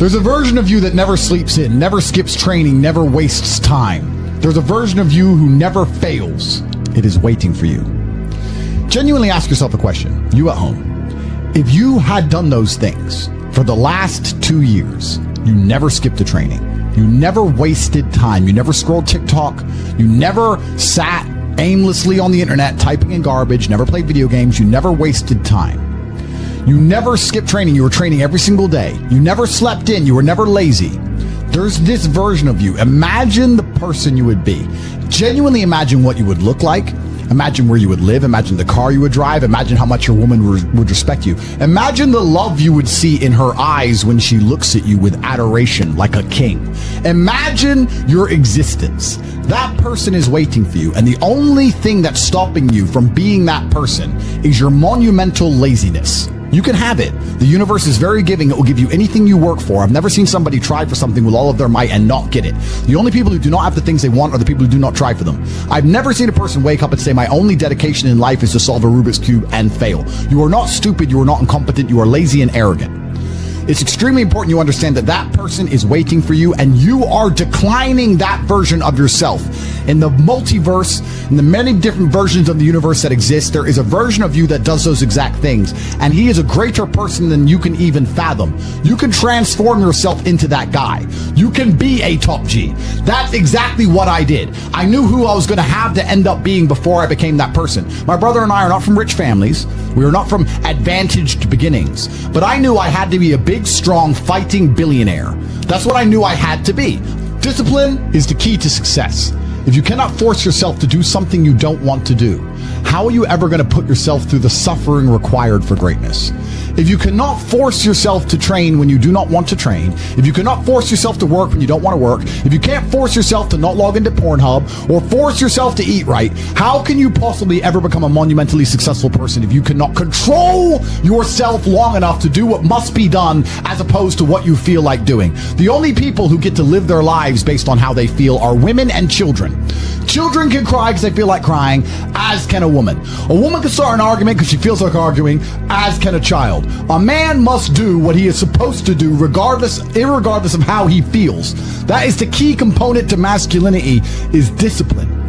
There's a version of you that never sleeps in, never skips training, never wastes time. There's a version of you who never fails. It is waiting for you. Genuinely ask yourself a question, you at home. If you had done those things for the last 2 years, you never skipped a training, you never wasted time, you never scrolled TikTok, you never sat aimlessly on the internet typing in garbage, never played video games, you never wasted time. You never skipped training, you were training every single day. You never slept in, you were never lazy. There's this version of you. Imagine the person you would be. Genuinely imagine what you would look like. Imagine where you would live. Imagine the car you would drive. Imagine how much your woman would respect you. Imagine the love you would see in her eyes when she looks at you with adoration like a king. Imagine your existence. That person is waiting for you, and the only thing that's stopping you from being that person is your monumental laziness. You can have it. The universe is very giving. It will give you anything you work for. I've never seen somebody try for something with all of their might and not get it. The only people who do not have the things they want are the people who do not try for them. I've never seen a person wake up and say, my only dedication in life is to solve a Rubik's Cube and fail. You are not stupid. You are not incompetent. You are lazy and arrogant. It's extremely important you understand that that person is waiting for you, and you are declining that version of yourself. In the multiverse, in the many different versions of the universe that exist, there is a version of you that does those exact things, and he is a greater person than you can even fathom. You can transform yourself into that guy. You can be a top G. That's exactly what I did. I knew who I was going to have to end up being before I became that person. My brother and I are not from rich families. We are not from advantaged beginnings, but I knew I had to be a big, strong, fighting billionaire. That's what I knew I had to be. Discipline is the key to success. If you cannot force yourself to do something you don't want to do, how are you ever going to put yourself through the suffering required for greatness? If you cannot force yourself to train when you do not want to train, if you cannot force yourself to work when you don't want to work, if you can't force yourself to not log into Pornhub or force yourself to eat right, how can you possibly ever become a monumentally successful person if you cannot control yourself long enough to do what must be done as opposed to what you feel like doing? The only people who get to live their lives based on how they feel are women and children. Children can cry because they feel like crying, as can a woman. A woman can start an argument because she feels like arguing, as can a child. A man must do what he is supposed to do irregardless of how he feels. That is the key component to masculinity, is discipline.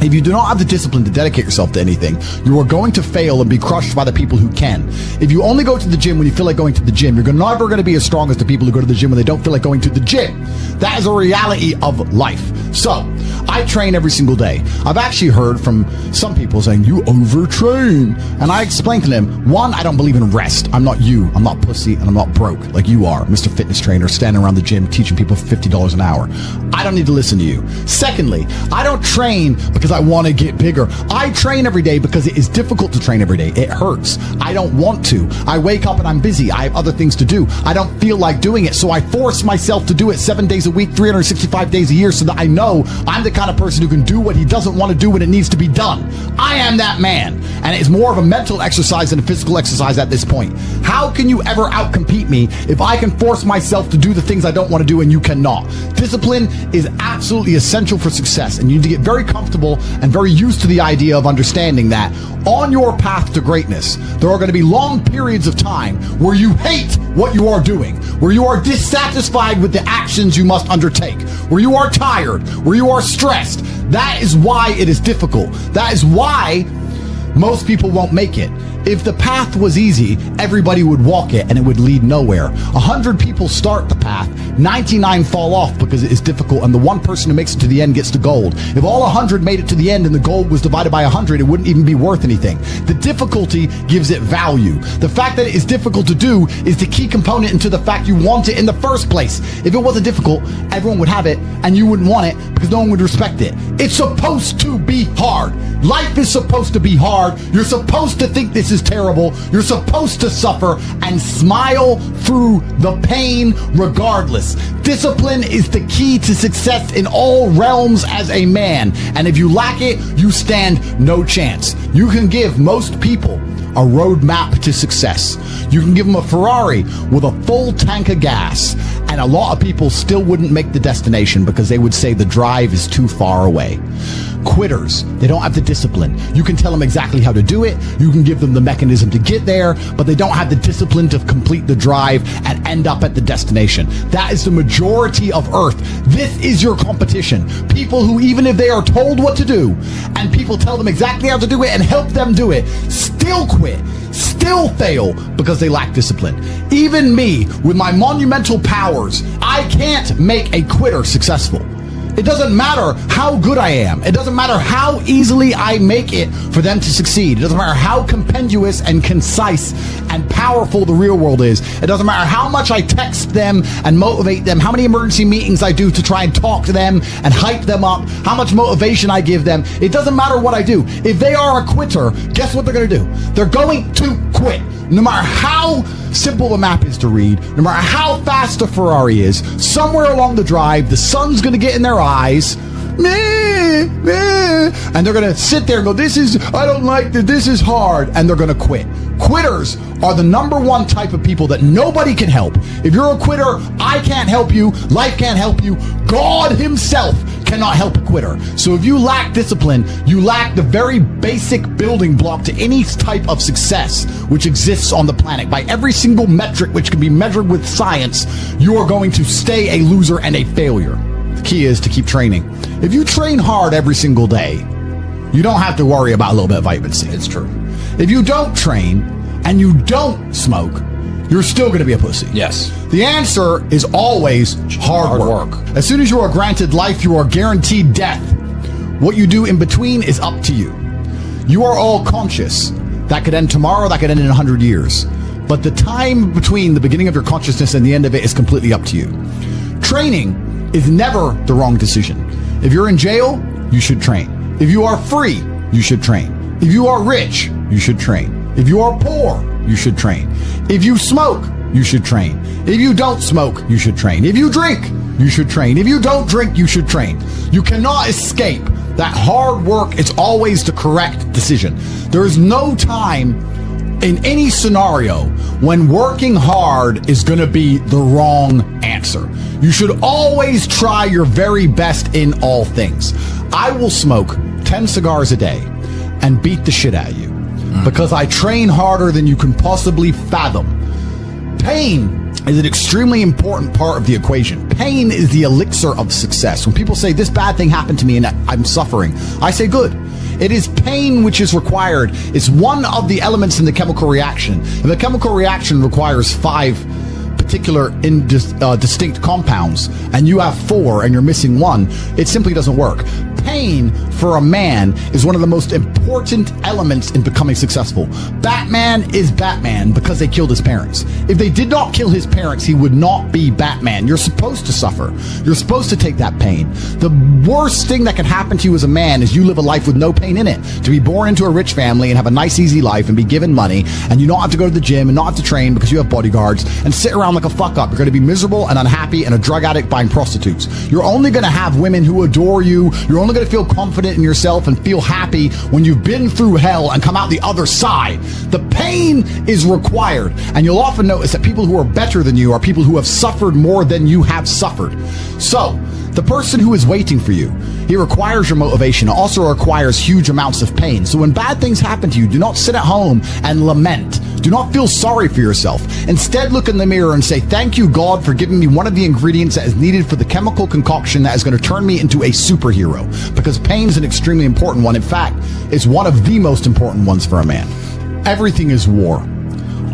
If you do not have the discipline to dedicate yourself to anything, you are going to fail and be crushed by the people who can. If you only go to the gym when you feel like going to the gym, you're never going to be as strong as the people who go to the gym when they don't feel like going to the gym. That is a reality of life. So, I train every single day. I've actually heard from some people saying, you overtrain. And I explained to them, one, I don't believe in rest. I'm not you. I'm not pussy, and I'm not broke like you are, Mr. Fitness Trainer, standing around the gym teaching people for $50 an hour. I don't need to listen to you. Secondly, I don't train because I want to get bigger. I train every day because it is difficult to train every day. It hurts. I don't want to. I wake up and I'm busy. I have other things to do. I don't feel like doing it, so I force myself to do it 7 days a week, 365 days a year, so that I know I'm the kind of person who can do what he doesn't want to do when it needs to be done. I am that man, and it's more of a mental exercise than a physical exercise at this point. How can you ever outcompete me if I can force myself to do the things I don't want to do and you cannot? Discipline is absolutely essential for success, and you need to get very comfortable and very used to the idea of understanding that on your path to greatness, there are going to be long periods of time where you hate what you are doing, where you are dissatisfied with the actions you must undertake, where you are tired, where you are stressed. That is why it is difficult. That is why most people won't make it. If the path was easy, everybody would walk it and it would lead nowhere. 100 people start the path, 99 fall off because it is difficult, and the one person who makes it to the end gets the gold. If all 100 made it to the end and the gold was divided by 100, it wouldn't even be worth anything. The difficulty gives it value. The fact that it is difficult to do is the key component into the fact you want it in the first place. If it wasn't difficult, everyone would have it and you wouldn't want it because no one would respect it. It's supposed to be hard. Life is supposed to be hard. You're supposed to think this is terrible. You're supposed to suffer and smile through the pain regardless. Discipline is the key to success in all realms as a man. And if you lack it, you stand no chance. You can give most people a roadmap to success. You can give them a Ferrari with a full tank of gas, and a lot of people still wouldn't make the destination because they would say the drive is too far away. Quitters. They don't have the discipline. You can tell them exactly how to do it. You can give them the mechanism to get there, but they don't have the discipline to complete the drive and end up at the destination. That is the majority of Earth. This is your competition. People who, even if they are told what to do and people tell them exactly how to do it and help them do it, still quit, still fail because they lack discipline. Even me, with my monumental powers, I can't make a quitter successful. It doesn't matter how good I am. It doesn't matter how easily I make it for them to succeed. It doesn't matter how compendious and concise and powerful the real world is. It doesn't matter how much I text them and motivate them, how many emergency meetings I do to try and talk to them and hype them up, how much motivation I give them. It doesn't matter what I do. If they are a quitter, guess what they're going to do? They're going to quit. No matter how simple the map is to read, no matter how fast the Ferrari is, somewhere along the drive, the sun's going to get in their eyes, and they're going to sit there and go, I don't like this, this is hard, and they're going to quit. Quitters are the number one type of people that nobody can help. If you're a quitter, I can't help you, life can't help you, God himself cannot help a quitter. So if you lack discipline, you lack the very basic building block to any type of success which exists on the planet. By every single metric which can be measured with science, you are going to stay a loser and a failure. The key is to keep training. If you train hard every single day, you don't have to worry about a little bit of vitamin C. It's true. If you don't train and you don't smoke, you're still going to be a pussy. Yes. The answer is always hard work. As soon as you are granted life, you are guaranteed death. What you do in between is up to you. You are all conscious. That could end tomorrow, that could end in 100 years. But the time between the beginning of your consciousness and the end of it is completely up to you. Training is never the wrong decision. If you're in jail, you should train. If you are free, you should train. If you are rich, you should train. If you are poor, you should train. If you smoke, you should train. If you don't smoke, you should train. If you drink, you should train. If you don't drink, you should train. You cannot escape that hard work is always the correct decision. There is no time in any scenario when working hard is going to be the wrong answer. You should always try your very best in all things. I will smoke 10 cigars a day and beat the shit out of you because I train harder than you can possibly fathom. Pain is an extremely important part of the equation. Pain is the elixir of success. When people say this bad thing happened to me and I'm suffering, I say good. It is pain which is required. It's one of the elements in the chemical reaction. If a chemical reaction requires 5 particular distinct compounds and you have 4 and you're missing 1, it simply doesn't work. Pain for a man is one of the most important elements in becoming successful. Batman is Batman because they killed his parents. If they did not kill his parents, he would not be Batman. You're supposed to suffer. You're supposed to take that pain. The worst thing that can happen to you as a man is you live a life with no pain in it. To be born into a rich family and have a nice easy life and be given money and you don't have to go to the gym and not have to train because you have bodyguards and sit around like a fuck up. You're going to be miserable and unhappy and a drug addict buying prostitutes. You're only going to have women who adore you. You're only going to feel confident in yourself and feel happy when you've been through hell and come out the other side. The pain is required, and you'll often notice that people who are better than you are people who have suffered more than you have suffered. So the person who is waiting for you, he requires your motivation. It also requires huge amounts of pain. So when bad things happen to you, do not sit at home and lament. Do not feel sorry for yourself. Instead, look in the mirror and say, thank you, God, for giving me one of the ingredients that is needed for the chemical concoction that is going to turn me into a superhero. Because pain is an extremely important one. In fact, it's one of the most important ones for a man. Everything is war.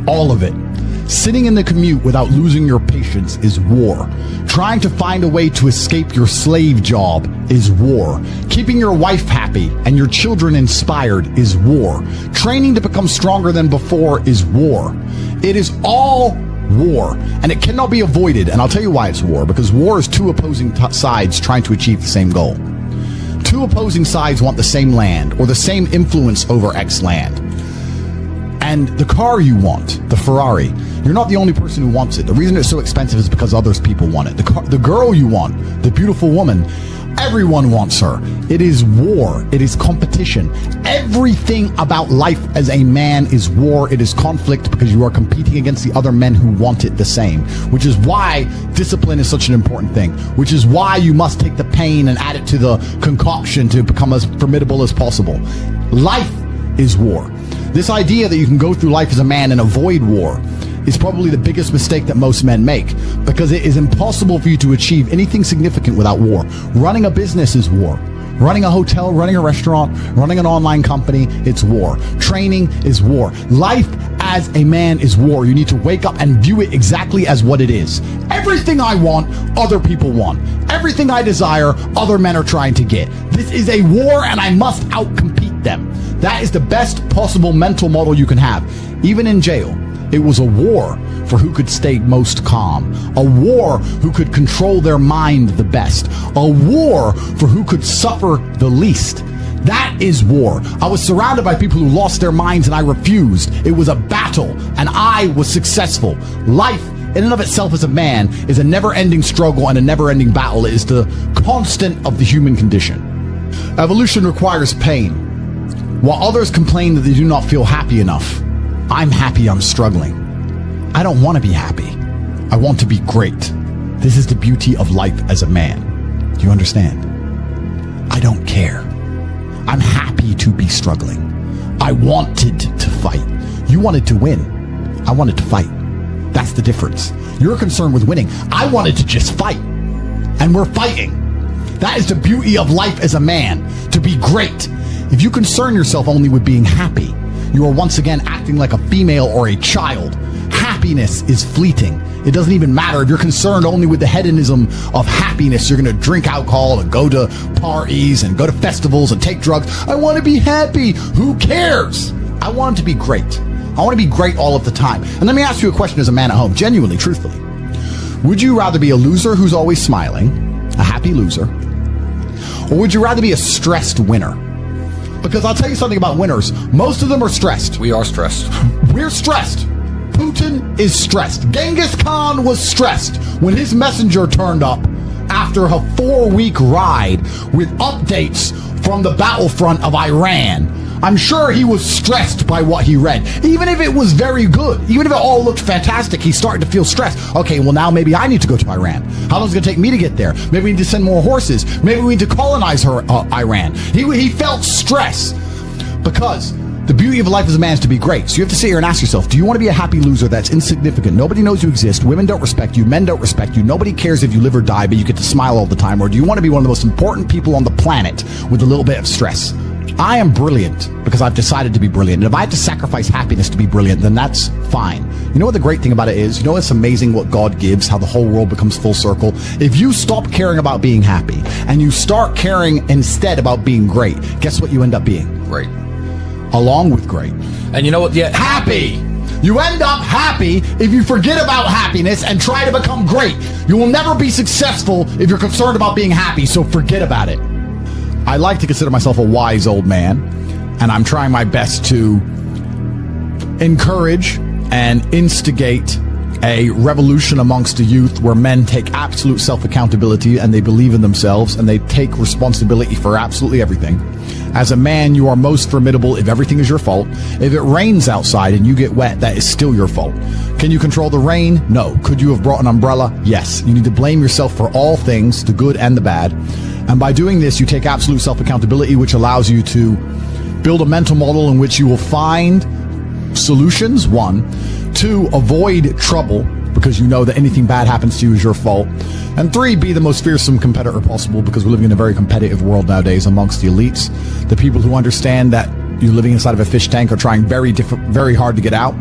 All of it. Sitting in the commute without losing your patience is war. Trying to find a way to escape your slave job is war. Keeping your wife happy and your children inspired is war. Training to become stronger than before is war. It is all war, and it cannot be avoided. And I'll tell you why it's war. Because war is 2 opposing sides trying to achieve the same goal. 2 opposing sides want the same land or the same influence over X land. And the car you want, the Ferrari, you're not the only person who wants it. The reason it's so expensive is because other people want it. The girl you want, the beautiful woman, Everyone wants her. It is war. It is competition. Everything about life as a man is war. It is conflict because you are competing against the other men who want it the same, which is why discipline is such an important thing, which is why you must take the pain and add it to the concoction to become as formidable as possible. Life is war. This idea that you can go through life as a man and avoid war is probably the biggest mistake that most men make, because it is impossible for you to achieve anything significant without war. Running a business is war. Running a hotel, running a restaurant, running an online company, it's war. Training is war. Life as a man is war. You need to wake up and view it exactly as what it is. Everything I want, other people want. Everything I desire, other men are trying to get. This is a war and I must outcompete them. That is the best possible mental model you can have. Even in jail, it was a war for who could stay most calm, a war who could control their mind the best, a war for who could suffer the least. That is war. I was surrounded by people who lost their minds and I refused. It was a battle and I was successful. Life in and of itself as a man is a never-ending struggle and a never-ending battle. It is the constant of the human condition. Evolution requires pain. While others complain that they do not feel happy enough, I'm happy I'm struggling. I don't want to be happy. I want to be great. This is the beauty of life as a man. Do you understand? I don't care. I'm happy to be struggling. I wanted to fight. You wanted to win. I wanted to fight. That's the difference. You're concerned with winning. I wanted to just fight. And we're fighting. That is the beauty of life as a man, to be great. If you concern yourself only with being happy, you are once again acting like a female or a child. Happiness is fleeting. It doesn't even matter if you're concerned only with the hedonism of happiness. You're going to drink alcohol and go to parties and go to festivals and take drugs. I want to be happy. Who cares? I want to be great. I want to be great all of the time. And let me ask you a question as a man at home, genuinely, truthfully. Would you rather be a loser who's always smiling, a happy loser, or would you rather be a stressed winner? Because I'll tell you something about winners. Most of them are stressed. We are stressed. We're stressed. Putin is stressed. Genghis Khan was stressed when his messenger turned up after a 4-week ride with updates from the battlefront of Iran. I'm sure he was stressed by what he read. Even if it was very good, even if it all looked fantastic, he started to feel stressed. Okay, well now maybe I need to go to Iran. How long is it going to take me to get there? Maybe we need to send more horses. Maybe we need to colonize Iran. He felt stress because the beauty of life as a man is to be great. So you have to sit here and ask yourself, do you want to be a happy loser that's insignificant? Nobody knows you exist. Women don't respect you. Men don't respect you. Nobody cares if you live or die, but you get to smile all the time. Or do you want to be one of the most important people on the planet with a little bit of stress? I am brilliant because I've decided to be brilliant. And if I have to sacrifice happiness to be brilliant, then that's fine. You know what the great thing about it is? You know it's amazing what God gives, how the whole world becomes full circle? If you stop caring about being happy and you start caring instead about being great, guess what you end up being? Great. Along with great. And you know what? Yeah, happy. You end up happy if you forget about happiness and try to become great. You will never be successful if you're concerned about being happy, so forget about it. I like to consider myself a wise old man, and I'm trying my best to encourage and instigate a revolution amongst the youth where men take absolute self-accountability and they believe in themselves and they take responsibility for absolutely everything. As a man, you are most formidable if everything is your fault. If it rains outside and you get wet, that is still your fault. Can you control the rain? No. Could you have brought an umbrella? Yes. You need to blame yourself for all things, the good and the bad. And by doing this, you take absolute self-accountability, which allows you to build a mental model in which you will find solutions, 1. 2, avoid trouble, because you know that anything bad happens to you is your fault. And 3, be the most fearsome competitor possible, because we're living in a very competitive world nowadays amongst the elites. The people who understand that you're living inside of a fish tank are trying very hard to get out.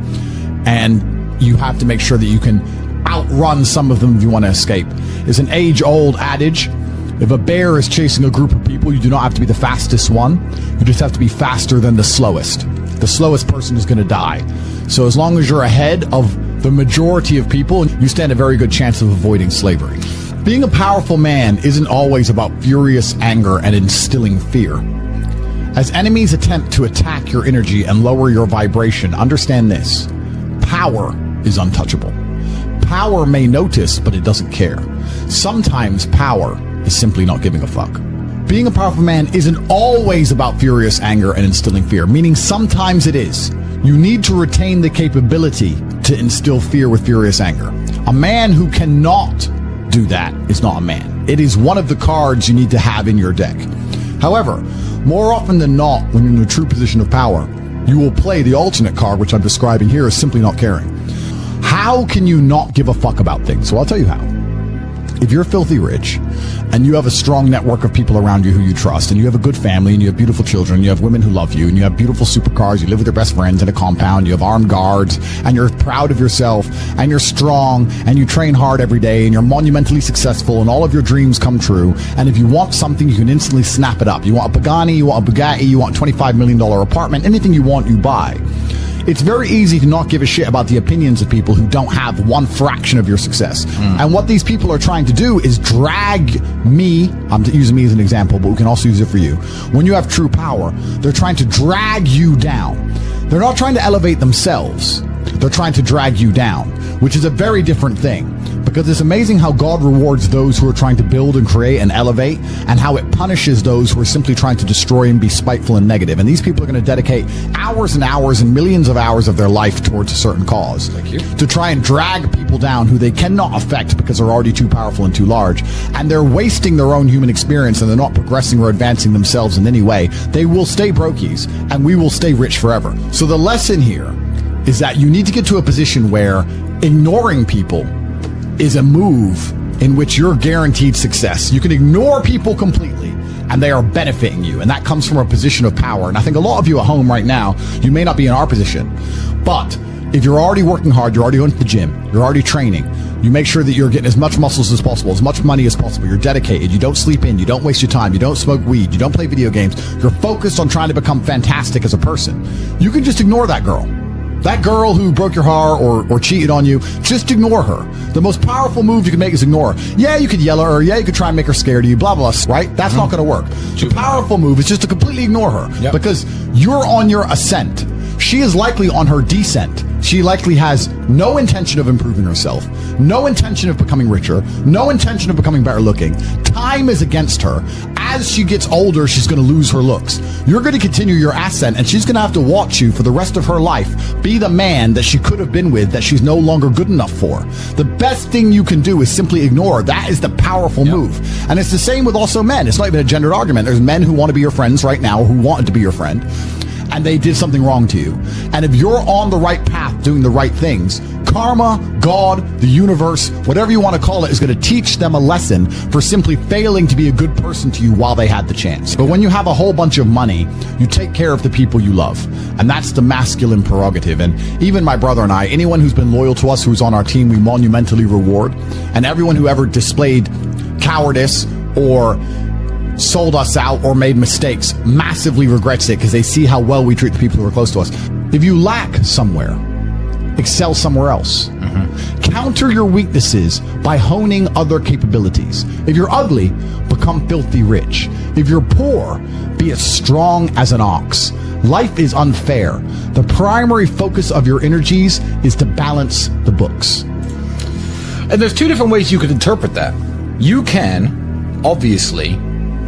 And you have to make sure that you can outrun some of them if you want to escape. It's an age-old adage. If a bear is chasing a group of people, you do not have to be the fastest one. You just have to be faster than the slowest. The slowest person is going to die. So as long as you're ahead of the majority of people, you stand a very good chance of avoiding slavery. Being a powerful man isn't always about furious anger and instilling fear. As enemies attempt to attack your energy and lower your vibration, understand this: power is untouchable. Power may notice, but it doesn't care. Sometimes power is simply not giving a fuck. Being a powerful man isn't always about furious anger and instilling fear, meaning sometimes it is. You need to retain the capability to instill fear with furious anger. A man who cannot do that is not a man. It is one of the cards you need to have in your deck. However, more often than not, when you're in a true position of power, you will play the alternate card, which I'm describing here, is simply not caring. How can you not give a fuck about things? So I'll tell you how. If you're filthy rich and you have a strong network of people around you who you trust, and you have a good family, and you have beautiful children, you have women who love you, and you have beautiful supercars, you live with your best friends in a compound, you have armed guards, and you're proud of yourself, and you're strong, and you train hard every day, and you're monumentally successful, and all of your dreams come true, and if you want something, you can instantly snap it up. You want a Pagani, you want a Bugatti, you want a $25 million apartment, anything you want, you buy. It's very easy to not give a shit about the opinions of people who don't have one fraction of your success. And what these people are trying to do is drag me, I'm using me as an example, but we can also use it for you. When you have true power, they're trying to drag you down. They're not trying to elevate themselves. They're trying to drag you down, which is a very different thing. Because it's amazing how God rewards those who are trying to build and create and elevate, and how it punishes those who are simply trying to destroy and be spiteful and negative. And these people are going to dedicate hours and hours and millions of hours of their life towards a certain cause. Thank you. To try and drag people down who they cannot affect because they're already too powerful and too large. And they're wasting their own human experience, and they're not progressing or advancing themselves in any way. They will stay brokies, and we will stay rich forever. So the lesson here is that you need to get to a position where ignoring people is a move in which you're guaranteed success. You can ignore people completely, and they are benefiting you. And that comes from a position of power. And I think a lot of you at home right now, you may not be in our position, but if you're already working hard, you're already going to the gym, you're already training, you make sure that you're getting as much muscles as possible, as much money as possible, you're dedicated, you don't sleep in, you don't waste your time, you don't smoke weed, you don't play video games, you're focused on trying to become fantastic as a person. You can just ignore that girl. That girl who broke your heart or cheated on you, just ignore her. The most powerful move you can make is ignore her. Yeah, you could yell at her. Yeah, you could try and make her scared of you, blah, blah, right? That's not going to work. The powerful move is just to completely ignore her because you're on your ascent. She is likely on her descent. She likely has no intention of improving herself, no intention of becoming richer, no intention of becoming better looking. Time is against her. As she gets older, she's going to lose her looks. You're going to continue your ascent, and she's going to have to watch you for the rest of her life be the man that she could have been with that she's no longer good enough for. The best thing you can do is simply ignore her. That is the powerful move. And it's the same with also men. It's not even a gendered argument. There's men who want to be your friends right now, who wanted to be your friend, and they did something wrong to you. And if you're on the right path doing the right things, karma, God, the universe, whatever you want to call it, is going to teach them a lesson for simply failing to be a good person to you while they had the chance. But when you have a whole bunch of money, you take care of the people you love. And that's the masculine prerogative. And even my brother and I, anyone who's been loyal to us, who's on our team, we monumentally reward. And everyone who ever displayed cowardice or sold us out or made mistakes massively regrets it because they see how well we treat the people who are close to us. If you lack somewhere, excel somewhere else. Counter your weaknesses by honing other capabilities. If you're ugly, become filthy rich. If you're poor, be as strong as an ox. Life is unfair. The primary focus of your energies is to balance the books. And there's two different ways you could interpret that. You can, obviously,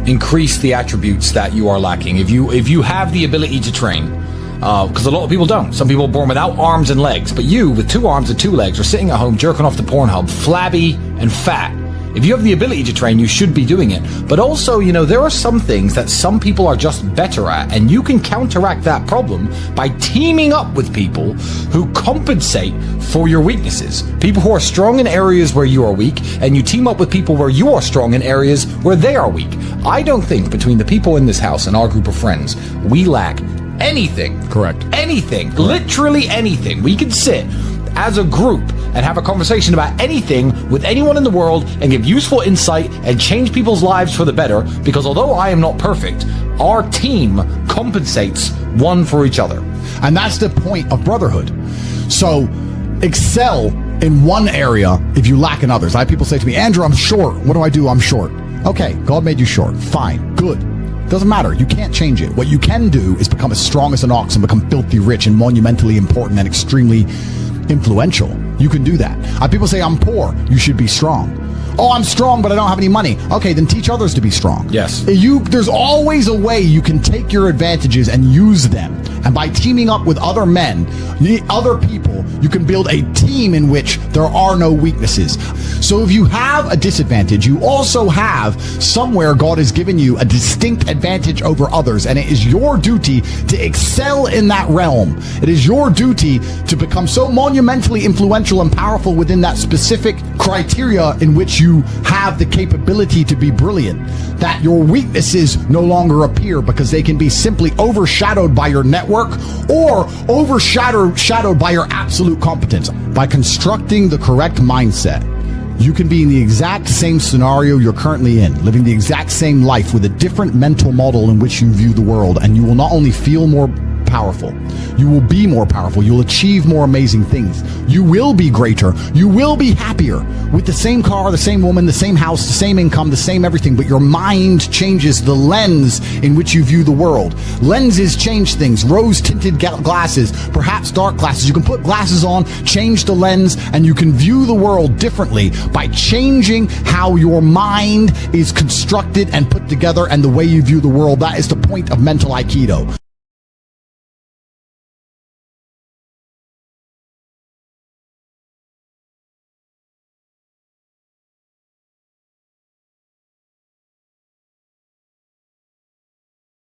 increase the attributes that you are lacking. If you have the ability to train, because a lot of people don't. Some people are born without arms and legs, but you, with 2 arms and 2 legs, are sitting at home jerking off the Pornhub, flabby and fat. If you have the ability to train, you should be doing it. But also, there are some things that some people are just better at, and you can counteract that problem by teaming up with people who compensate for your weaknesses. People who are strong in areas where you are weak, and you team up with people where you are strong in areas where they are weak. I don't think between the people in this house and our group of friends, we lack anything. Correct. Anything. Correct. Literally anything. We can sit as a group and have a conversation about anything with anyone in the world and give useful insight and change people's lives for the better, because although I am not perfect, our team compensates one for each other. And that's the point of brotherhood. So excel in one area if you lack in others. I have people say to me, Andrew, I'm short. What do? I'm short. Okay, God made you short. Fine. Good. Doesn't matter. You can't change it. What you can do is become as strong as an ox and become filthy rich and monumentally important and extremely influential. You can do that. People say, I'm poor. You should be strong. Oh, I'm strong, but I don't have any money. Okay, then teach others to be strong. Yes. There's always a way you can take your advantages and use them. And by teaming up with other men, other people, you can build a team in which there are no weaknesses. So if you have a disadvantage, you also have somewhere God has given you a distinct advantage over others. And it is your duty to excel in that realm. It is your duty to become so monumentally influential and powerful within that specific criteria in which you have the capability to be brilliant, that your weaknesses no longer appear because they can be simply overshadowed by your network or overshadowed by your absolute competence. By constructing the correct mindset, you can be in the exact same scenario you're currently in, living the exact same life with a different mental model in which you view the world, and you will not only feel more powerful, you will be more powerful, you'll achieve more amazing things, you will be greater, you will be happier with the same car, the same woman, the same house, the same income, the same everything, but your mind changes the lens in which you view the world. Lenses change things. Rose-tinted glasses, perhaps dark glasses. You can put glasses on, change the lens, and you can view the world differently by changing how your mind is constructed and put together and the way you view the world. That is the point of mental Aikido.